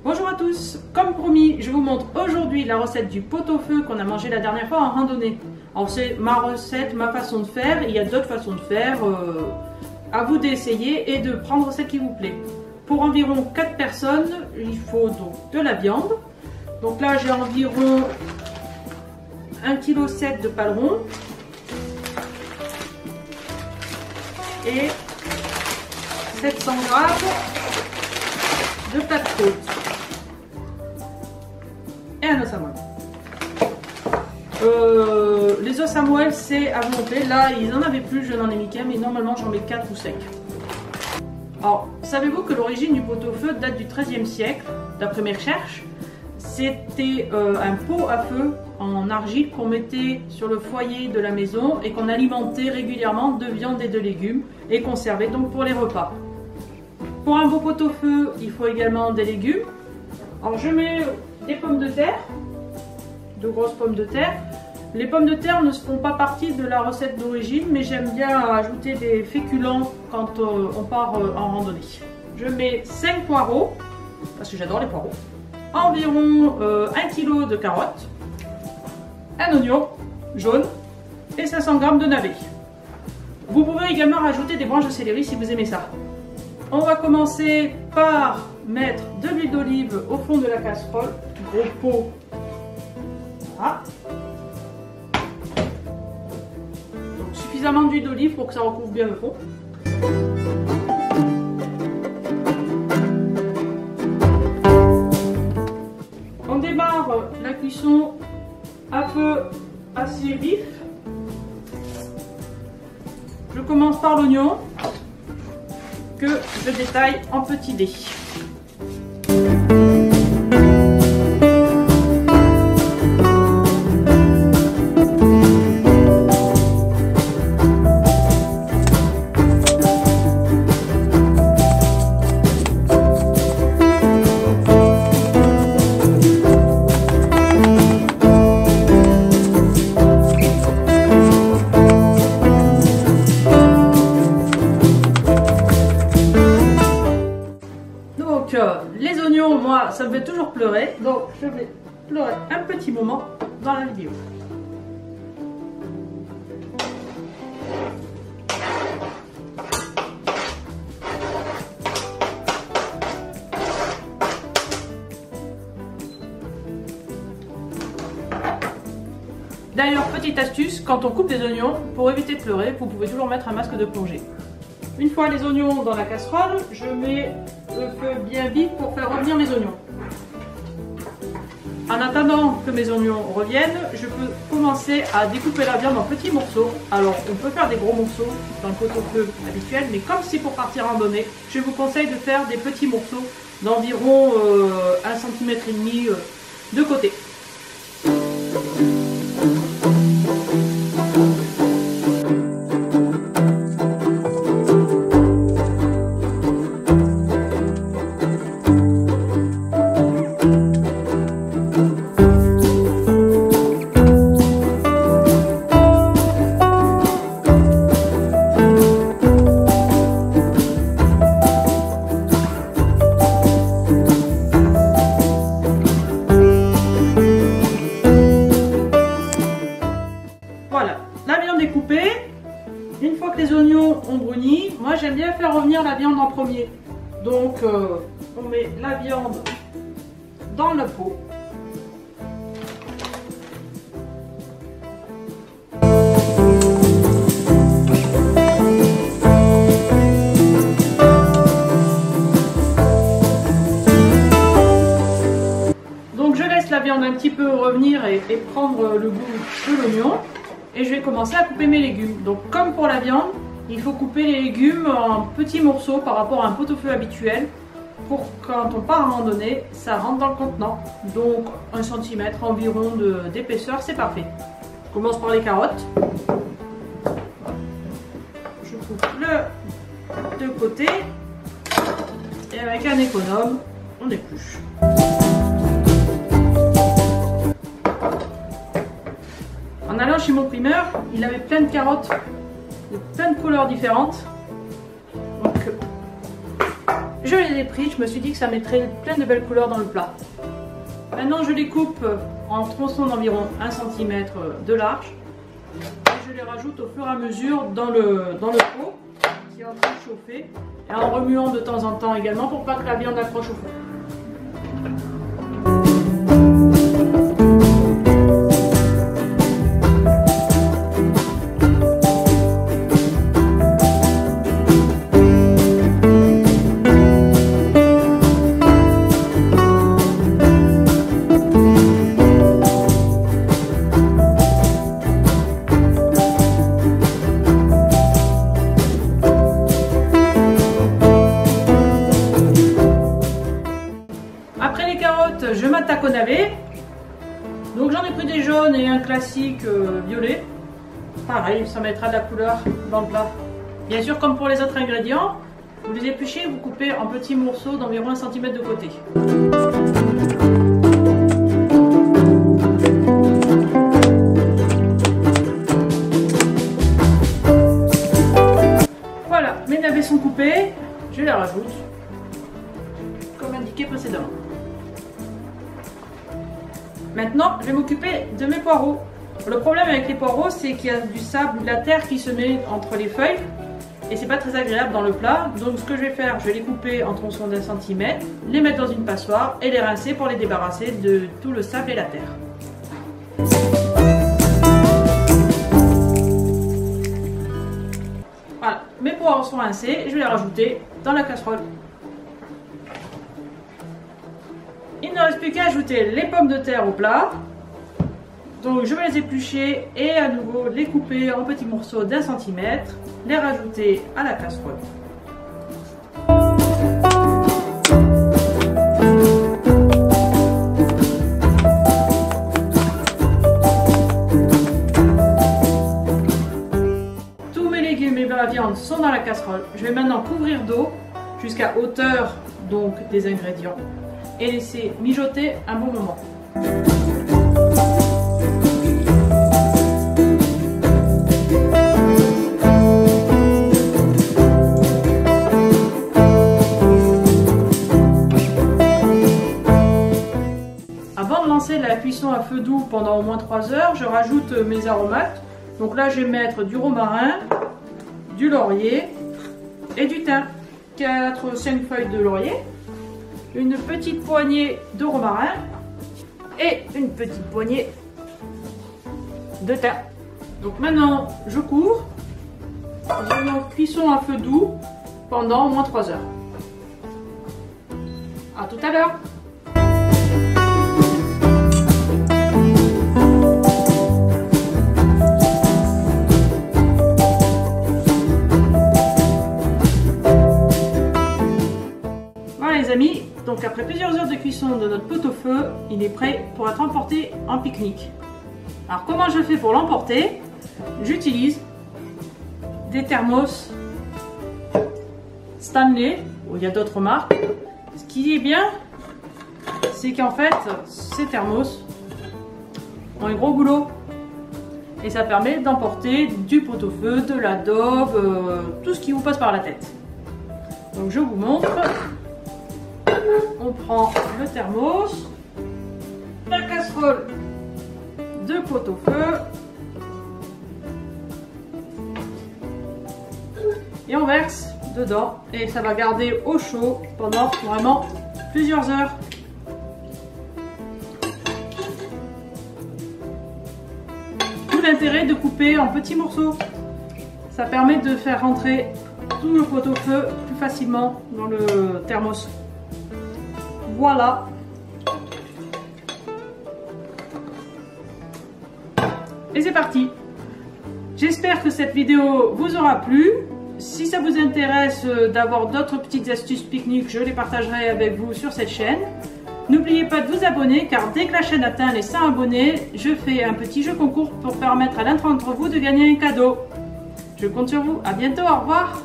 Bonjour à tous, comme promis, je vous montre aujourd'hui la recette du pot-au-feu qu'on a mangé la dernière fois en randonnée. Alors c'est ma recette, ma façon de faire, il y a d'autres façons de faire, à vous d'essayer et de prendre celle qui vous plaît. Pour environ 4 personnes, il faut donc de la viande. Donc là j'ai environ 1,7 kg de paleron et 700 g de pâte côte et un os à moelle. Les os à moelle c'est à volonté, là ils n'en avaient plus, je n'en ai mis qu'un, mais normalement j'en mets 4 ou 5. Alors savez-vous que l'origine du pot-au-feu date du XIIIe siècle, d'après mes recherches? C'était un pot à feu en argile qu'on mettait sur le foyer de la maison et qu'on alimentait régulièrement de viande et de légumes et qu'on servait donc pour les repas. Pour un beau pot-au-feu, il faut également des légumes. Alors je mets des pommes de terre, de grosses pommes de terre. Les pommes de terre ne font pas partie de la recette d'origine, mais j'aime bien ajouter des féculents quand on part en randonnée. Je mets 5 poireaux, parce que j'adore les poireaux. Environ 1 kg de carottes, un oignon jaune et 500 g de navets. Vous pouvez également rajouter des branches de céleri si vous aimez ça. On va commencer par mettre de l'huile d'olive au fond de la casserole, gros pot. Voilà. Donc, suffisamment d'huile d'olive pour que ça recouvre bien le fond. On démarre la cuisson à feu assez vif. Je commence par l'oignon que je détaille en petits dés. Les oignons, moi, ça me fait toujours pleurer, donc je vais pleurer un petit moment dans la vidéo. D'ailleurs, petite astuce, quand on coupe des oignons, pour éviter de pleurer, vous pouvez toujours mettre un masque de plongée. Une fois les oignons dans la casserole, je mets le feu bien vif pour faire revenir mes oignons. En attendant que mes oignons reviennent, je peux commencer à découper la viande en petits morceaux. Alors on peut faire des gros morceaux dans le pot-au-feu habituel, mais comme c'est pour partir en randonnée, je vous conseille de faire des petits morceaux d'environ 1,5 cm de côté. Voilà, la viande est coupée. Une fois que les oignons ont bruni, moi j'aime bien faire revenir la viande en premier. Donc on met la viande dans le pot. Donc je laisse la viande un petit peu revenir et prendre le goût de l'oignon. Et je vais commencer à couper mes légumes. Donc comme pour la viande, il faut couper les légumes en petits morceaux par rapport à un pot-au-feu habituel. Pour quand on part en randonnée, ça rentre dans le contenant. Donc 1 cm environ d'épaisseur, c'est parfait. Je commence par les carottes. Je coupe le de côté. Et avec un économe, on épluche. En allant chez mon primeur, il avait plein de carottes de plein de couleurs différentes. Donc je les ai pris, je me suis dit que ça mettrait plein de belles couleurs dans le plat. Maintenant je les coupe en tronçons d'environ 1 cm de large. Et je les rajoute au fur et à mesure dans le pot qui est en train de chauffer. Et en remuant de temps en temps également pour pas que la viande accroche au feu. Je m'attaque au navet. Donc j'en ai pris des jaunes et un classique violet. Pareil, ça mettra de la couleur dans le plat. Bien sûr, comme pour les autres ingrédients, vous les épluchez, vous coupez en petits morceaux d'environ 1 cm de côté. Voilà, mes navets sont coupés, je les rajoute comme indiqué précédemment. Maintenant, je vais m'occuper de mes poireaux. Le problème avec les poireaux, c'est qu'il y a du sable ou de la terre qui se met entre les feuilles et c'est pas très agréable dans le plat. Donc ce que je vais faire, je vais les couper en tronçons d'1 cm, les mettre dans une passoire et les rincer pour les débarrasser de tout le sable et la terre. Voilà, mes poireaux sont rincés, je vais les rajouter dans la casserole. Il ne reste plus qu'à ajouter les pommes de terre au plat. Donc je vais les éplucher et à nouveau les couper en petits morceaux d'1 cm, les rajouter à la casserole. Tous mes légumes et la viande sont dans la casserole. Je vais maintenant couvrir d'eau jusqu'à hauteur donc des ingrédients et laisser mijoter un bon moment. Avant de lancer la cuisson à feu doux pendant au moins 3 heures, je rajoute mes aromates. Donc là je vais mettre du romarin, du laurier et du thym. 4-5 feuilles de laurier, une petite poignée de romarin et une petite poignée de thym. Donc maintenant je couvre, je mets en cuisson à feu doux pendant au moins 3 heures. À tout à l'heure. Les amis, donc après plusieurs heures de cuisson de notre pot-au-feu, il est prêt pour être emporté en pique-nique. Alors comment je fais pour l'emporter? J'utilise des thermos Stanley, où il y a d'autres marques. Ce qui est bien, c'est qu'en fait, ces thermos ont un gros goulot. Et ça permet d'emporter du pot-au-feu, de l'adobe, tout ce qui vous passe par la tête. Donc je vous montre. On prend le thermos, la casserole de pot-au-feu et on verse dedans et ça va garder au chaud pendant vraiment plusieurs heures. Tout l'intérêt de couper en petits morceaux. Ça permet de faire rentrer tout le pot-au-feu plus facilement dans le thermos. Voilà. Et c'est parti. J'espère que cette vidéo vous aura plu. Si ça vous intéresse d'avoir d'autres petites astuces pique-nique, je les partagerai avec vous sur cette chaîne. N'oubliez pas de vous abonner car dès que la chaîne atteint les 100 abonnés, je fais un petit jeu concours pour permettre à l'un d'entre vous de gagner un cadeau. Je compte sur vous. À bientôt. Au revoir.